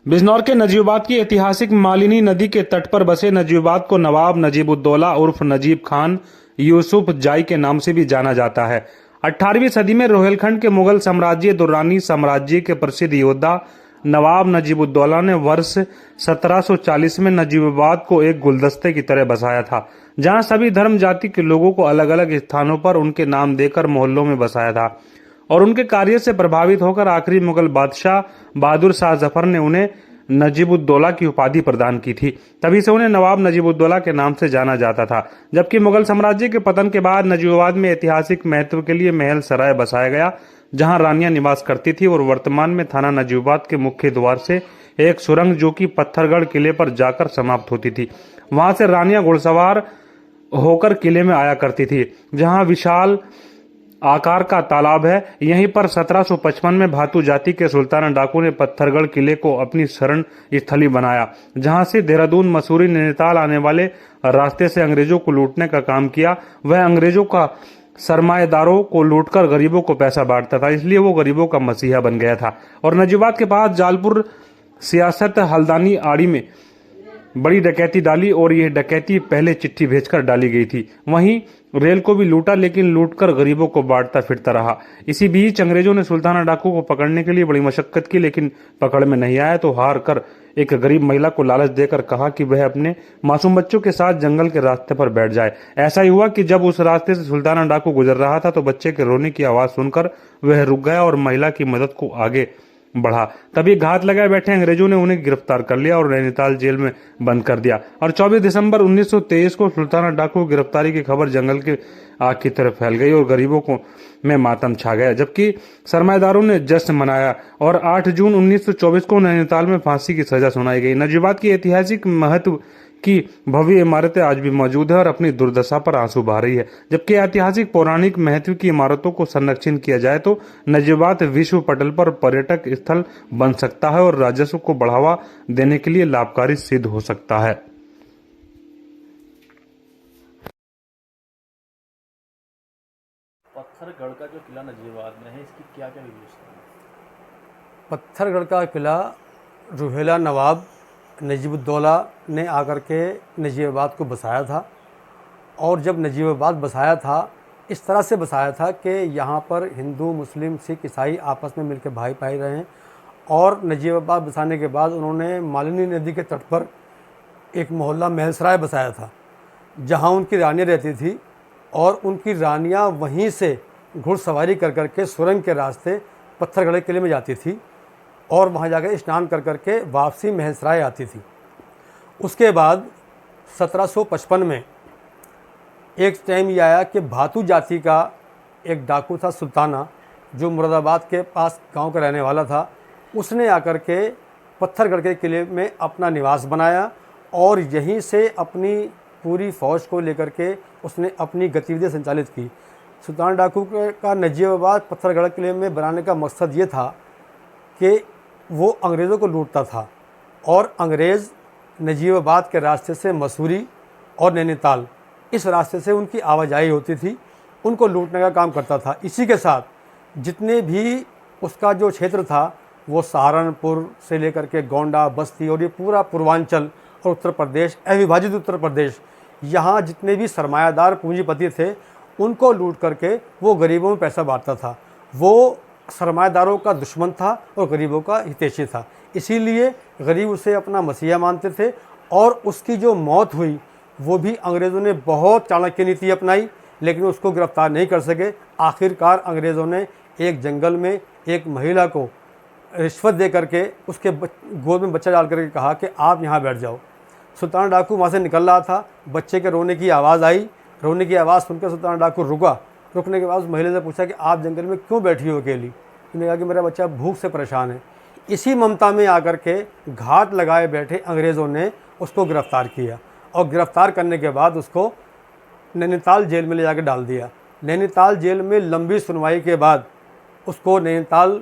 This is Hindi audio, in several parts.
बिजनौर के नजीबाबाद की ऐतिहासिक मालिनी नदी के तट पर बसे नजीबाबाद को नवाब नजीबुद्दौला उर्फ नजीब खान यूसुफ जाई के नाम से भी जाना जाता है। 18वीं सदी में रोहिलखंड के मुगल साम्राज्य दुर्रानी साम्राज्य के प्रसिद्ध योद्धा नवाब नजीबुद्दौला ने वर्ष 1740 में नजीबाबाद को एक गुलदस्ते की तरह बसाया था, जहां सभी धर्म जाति के लोगों को अलग अलग स्थानों पर उनके नाम देकर मोहल्लों में बसाया था। और उनके कार्य से प्रभावित होकर आखिरी मुगल बादशाह बहादुर शाह जफर ने उन्हें नजीबुद्दौला की उपाधि प्रदान की थी। तभी से उन्हें नवाब नजीबुद्दौला के नाम से जाना जाता था। जबकि मुगल साम्राज्य के पतन के बाद नजीबाबाद में ऐतिहासिक महत्व के लिए महल सराय बसाया गया, जहां रानियां निवास करती थी। और वर्तमान में थाना नजीबाबाद के मुख्य द्वार से एक सुरंग जो कि पत्थरगढ़ किले पर जाकर समाप्त होती थी, वहां से रानियां घुड़सवार होकर किले में आया करती थी, जहां विशाल आकार का तालाब है। यहीं पर 1755 में भातु जाति के सुल्तान डाकू ने पत्थरगढ़ किले को अपनी शरण स्थली बनाया, जहां से देहरादून, मसूरी, नैनीताल आने वाले रास्ते से अंग्रेजों को लूटने का काम किया। वह अंग्रेजों का सरमाएदारों को लूटकर गरीबों को पैसा बांटता था, इसलिए वो गरीबों का मसीहा बन गया था। और नजीबाबाद के पास जालपुर सियासत हल्दानी आड़ी में बड़ी डकैती डाली, और यह डकैती पहले चिट्ठी भेजकर डाली गई थी। वहीं रेल को भी लूटा, लेकिन लूटकर गरीबों को बांटता फिरता रहा। इसी बीच अंग्रेजों ने सुल्ताना डाकू को पकड़ने के लिए बड़ी मशक्कत की, लेकिन पकड़ में नहीं आया तो हार कर एक गरीब महिला को लालच देकर कहा कि वह अपने मासूम बच्चों के साथ जंगल के रास्ते पर बैठ जाए। ऐसा ही हुआ कि जब उस रास्ते से सुल्ताना डाकू गुजर रहा था तो बच्चे के रोने की आवाज सुनकर वह रुक गया और महिला की मदद को आगे बढ़ा। तभी घात लगाए बैठे अंग्रेजों ने उन्हें गिरफ्तार कर लिया और नैनीताल जेल में बंद कर दिया। और 24 दिसंबर 1923 को सुल्ताना डाकू की गिरफ्तारी की खबर जंगल के आग की तरफ फैल गई और गरीबों को में मातम छा गया, जबकि सरमाएदारों ने जश्न मनाया। और 8 जून 1924 को नैनीताल में फांसी की सजा सुनाई गई। नजीबाबाद की ऐतिहासिक महत्व की भव्य इमारतें आज भी मौजूद है और अपनी दुर्दशा पर आंसू बहा रही है। जबकि ऐतिहासिक पौराणिक महत्व की इमारतों को संरक्षण किया जाए तो नजीबाबाद विश्व पटल पर पर्यटक स्थल बन सकता है और राजस्व को बढ़ावा देने के लिए लाभकारी सिद्ध हो सकता है। पत्थरगढ़ का जो किला नजीबाबाद में है, इसकी क्या क्या विशेषता है? पत्थरगढ़ का किला रुहेला नवाब नजीबुद्दौला ने आकर के नजीबाबाद को बसाया था। और जब नजीबाबाद बसाया था, इस तरह से बसाया था कि यहाँ पर हिंदू, मुस्लिम, सिख, ईसाई आपस में मिलकर भाई भाई रहे हैं। और नजीबाबाद बसाने के बाद उन्होंने मालिनी नदी के तट पर एक मोहल्ला महलसराय बसाया था, जहाँ उनकी रानियाँ रहती थी। और उनकी रानियाँ वहीं से घुड़सवारी कर करके सुरंग के रास्ते पत्थरगढ़ किले में जाती थी और वहाँ जाकर स्नान कर करके वापसी महलसराय आती थी। उसके बाद 1755 में एक टाइम ये आया कि भातु जाति का एक डाकू था सुल्ताना, जो मुरादाबाद के पास गांव का रहने वाला था। उसने आकर के पत्थरगढ़ के किले में अपना निवास बनाया और यहीं से अपनी पूरी फ़ौज को लेकर के उसने अपनी गतिविधियाँ संचालित की। सुल्तान डाकू का नजीबाबाद पत्थरगढ़ किले में बनाने का मकसद ये था कि वो अंग्रेज़ों को लूटता था और अंग्रेज़ नजीबाबाद के रास्ते से मसूरी और नैनीताल, इस रास्ते से उनकी आवाजाही होती थी, उनको लूटने का काम करता था। इसी के साथ जितने भी उसका जो क्षेत्र था वो सहारनपुर से लेकर के गोंडा, बस्ती और ये पूरा पूर्वांचल और उत्तर प्रदेश, अविभाजित उत्तर प्रदेश, यहाँ जितने भी सरमायादार पूंजीपति थे उनको लूट करके वो गरीबों में पैसा बांटता था। वो सरमायादारों का दुश्मन था और गरीबों का हितैषी था, इसीलिए गरीब उसे अपना मसीहा मानते थे। और उसकी जो मौत हुई वो भी अंग्रेज़ों ने बहुत चाणक्य नीति अपनाई, लेकिन उसको गिरफ्तार नहीं कर सके। आखिरकार अंग्रेज़ों ने एक जंगल में एक महिला को रिश्वत दे करके उसके गोद में बच्चा डाल करके कहा कि आप यहाँ बैठ जाओ। सुल्तान डाकू वहाँ से निकल रहा था, बच्चे के रोने की आवाज़ आई। रोने की आवाज़ सुनकर सुल्तान डाकू रुका। रुकने के बाद उस महिला से पूछा कि आप जंगल में क्यों बैठी हो अकेली? उन्होंने कहा कि मेरा बच्चा भूख से परेशान है। इसी ममता में आकर के घात लगाए बैठे अंग्रेज़ों ने उसको गिरफ़्तार किया और गिरफ़्तार करने के बाद उसको नैनीताल जेल में ले जाकर डाल दिया। नैनीताल जेल में लंबी सुनवाई के बाद उसको नैनीताल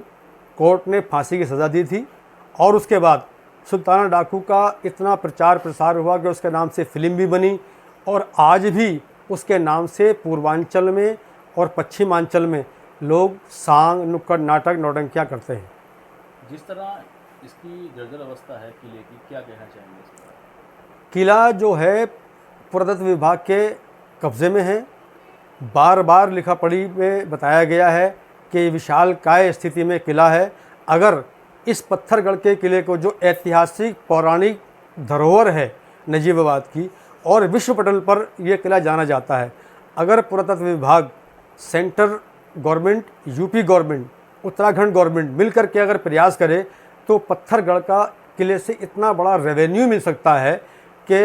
कोर्ट ने फांसी की सज़ा दी थी। और उसके बाद सुल्ताना डाकू का इतना प्रचार प्रसार हुआ कि उसके नाम से फ़िल्म भी बनी और आज भी उसके नाम से पूर्वांचल में और पश्चिमांचल में लोग सांग, नुक्कड़ नाटक, नौटंकियाँ करते हैं। जिस तरह इसकी जर्जर अवस्था है किले की, क्या कहना चाहेंगे इस पर? किला जो है पुरातत्व विभाग के कब्ज़े में है। बार बार लिखा पढ़ी में बताया गया है कि विशालकाय स्थिति में किला है। अगर इस पत्थरगढ़ के किले को, जो ऐतिहासिक पौराणिक धरोहर है नजीबाबाद की, और विश्व पटल पर यह किला जाना जाता है, अगर पुरातत्व विभाग, centre government, UP government, Uttarakhand government मिलकर के अगर प्रयास करे तो पत्थरगढ़ का किले से इतना बड़ा रेवेन्यू मिल सकता है कि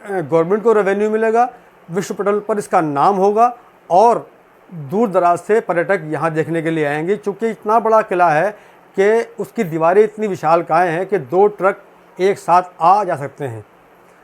गवर्नमेंट को रेवेन्यू मिलेगा, विश्व पटल पर इसका नाम होगा और दूर दराज से पर्यटक यहाँ देखने के लिए आएंगे। चूँकि इतना बड़ा किला है कि उसकी दीवारें इतनी विशालकाय हैं कि 2 ट्रक एक साथ आ जा सकते हैं।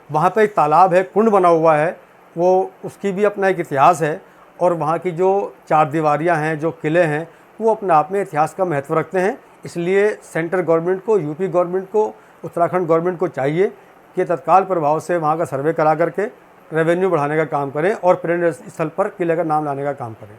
वहाँ पे एक तालाब है, कुंड बना हुआ है, वो उसकी भी अपना एक इतिहास है। और वहाँ की जो 4 दीवारियाँ हैं, जो किले हैं, वो अपने आप में इतिहास का महत्व रखते हैं। इसलिए सेंट्रल गवर्नमेंट को, यूपी गवर्नमेंट को, उत्तराखंड गवर्नमेंट को चाहिए कि तत्काल प्रभाव से वहाँ का सर्वे करा करके रेवेन्यू बढ़ाने का काम करें और पर्यटन स्थल पर किले का नाम लाने का काम करें।